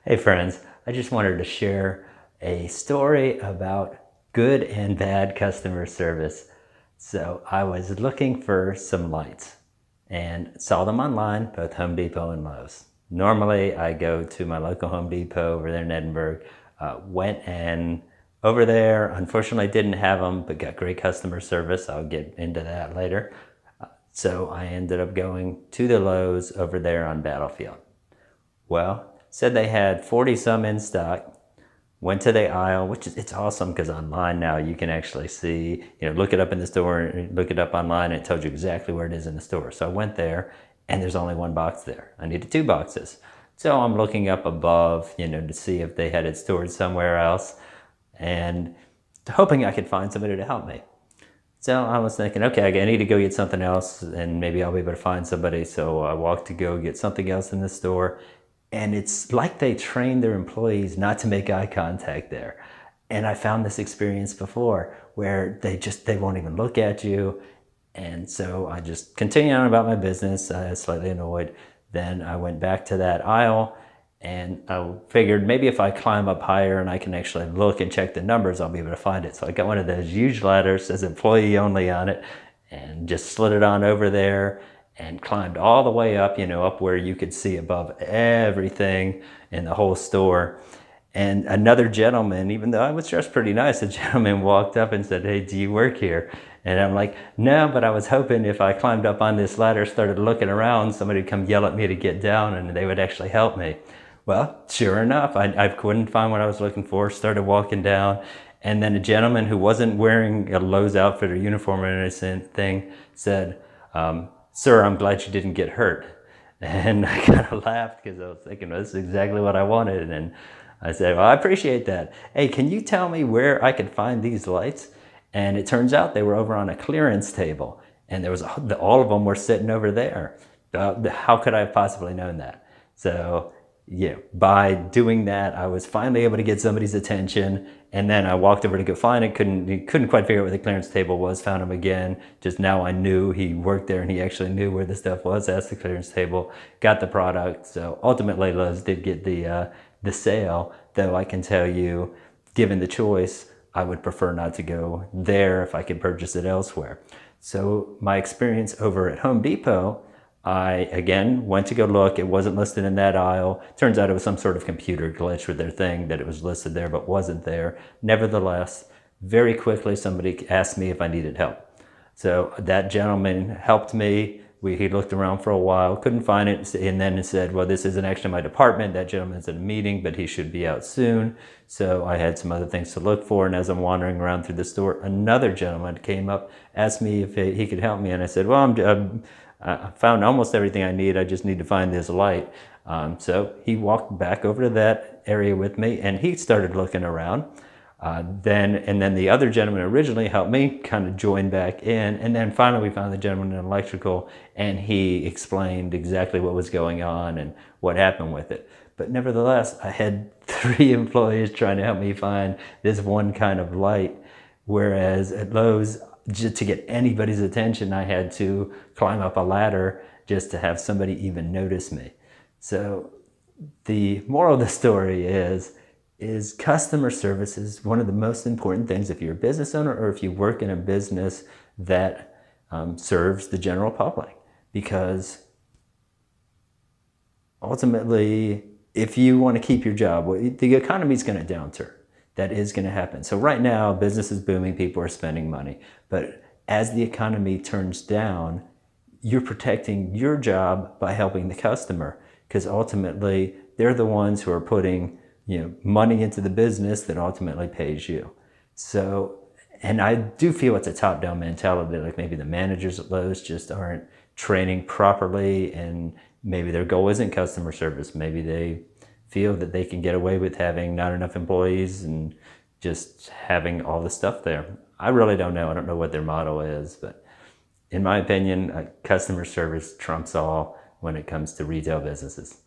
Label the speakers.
Speaker 1: Hey friends, I just wanted to share a story about good and bad customer service. So I was looking for some lights and saw them online, both Home Depot and Lowe's. Normally I go to my local Home Depot over there in Edinburgh, went and over there, unfortunately didn't have them, but got great customer service. I'll get into that later. So I ended up going to the Lowe's over there on Battlefield. Well, said they had 40 some in stock. Went to the aisle, which is, it's awesome because online now you can actually see, look it up in the store, look it up online, and it tells you exactly where it is in the store. So I went there and there's only one box there. I needed two boxes. So I'm looking up above, to see if they had it stored somewhere else and hoping I could find somebody to help me. So I was thinking, okay, I need to go get something else and maybe I'll be able to find somebody. So I walked to go get something else in the store. And it's like they train their employees not to make eye contact there. And I found this experience before where they won't even look at you. And so I just continued on about my business. I was slightly annoyed. Then I went back to that aisle and I figured maybe if I climb up higher and I can actually look and check the numbers, I'll be able to find it. So I got one of those huge ladders, says employee only on it, and just slid it on over there and climbed all the way up, up where you could see above everything in the whole store. And another gentleman, even though I was dressed pretty nice, a gentleman walked up and said, "Hey, do you work here?" And I'm like, "No, but I was hoping if I climbed up on this ladder, started looking around, somebody would come yell at me to get down and they would actually help me." Well, sure enough, I couldn't find what I was looking for, started walking down, and then a gentleman who wasn't wearing a Lowe's outfit or uniform or anything said, "Sir, I'm glad you didn't get hurt." And I kind of laughed because I was thinking, well, this is exactly what I wanted. And I said, "Well, I appreciate that. Hey, can you tell me where I could find these lights?" And it turns out they were over on a clearance table. And there was all of them were sitting over there. How could I have possibly known that? So yeah, by doing that, I was finally able to get somebody's attention. And then I walked over to go find it. Couldn't quite figure out where the clearance table was. Found him again. Just now I knew he worked there and he actually knew where the stuff was. Asked the clearance table, got the product. So ultimately, Lowe's did get the sale. Though I can tell you, given the choice, I would prefer not to go there if I could purchase it elsewhere. So my experience over at Home Depot, I, again, went to go look. It wasn't listed in that aisle. Turns out it was some sort of computer glitch with their thing that it was listed there but wasn't there. Nevertheless, very quickly somebody asked me if I needed help. So that gentleman helped me. He looked around for a while, couldn't find it, and then said, "Well, this isn't actually my department. That gentleman's in a meeting, but he should be out soon." So I had some other things to look for, and as I'm wandering around through the store, another gentleman came up, asked me if he could help me, and I said, "Well, I found almost everything I need. I just need to find this light." So he walked back over to that area with me, and he started looking around. Then the other gentleman originally helped me kind of join back in. And then finally we found the gentleman in electrical and he explained exactly what was going on and what happened with it. But nevertheless, I had 3 employees trying to help me find this one kind of light. Whereas at Lowe's, just to get anybody's attention, I had to climb up a ladder just to have somebody even notice me. So the moral of the story is customer service is one of the most important things if you're a business owner or if you work in a business that serves the general public. Because ultimately, if you want to keep your job, the economy is going to downturn. That is going to happen. So right now, business is booming, people are spending money. But as the economy turns down, you're protecting your job by helping the customer. Because ultimately, they're the ones who are putting money into the business that ultimately pays you. So, and I do feel it's a top-down mentality, like maybe the managers at Lowe's just aren't training properly and maybe their goal isn't customer service. Maybe they feel that they can get away with having not enough employees and just having all the stuff there. I really don't know. I don't know what their motto is, but in my opinion, customer service trumps all when it comes to retail businesses.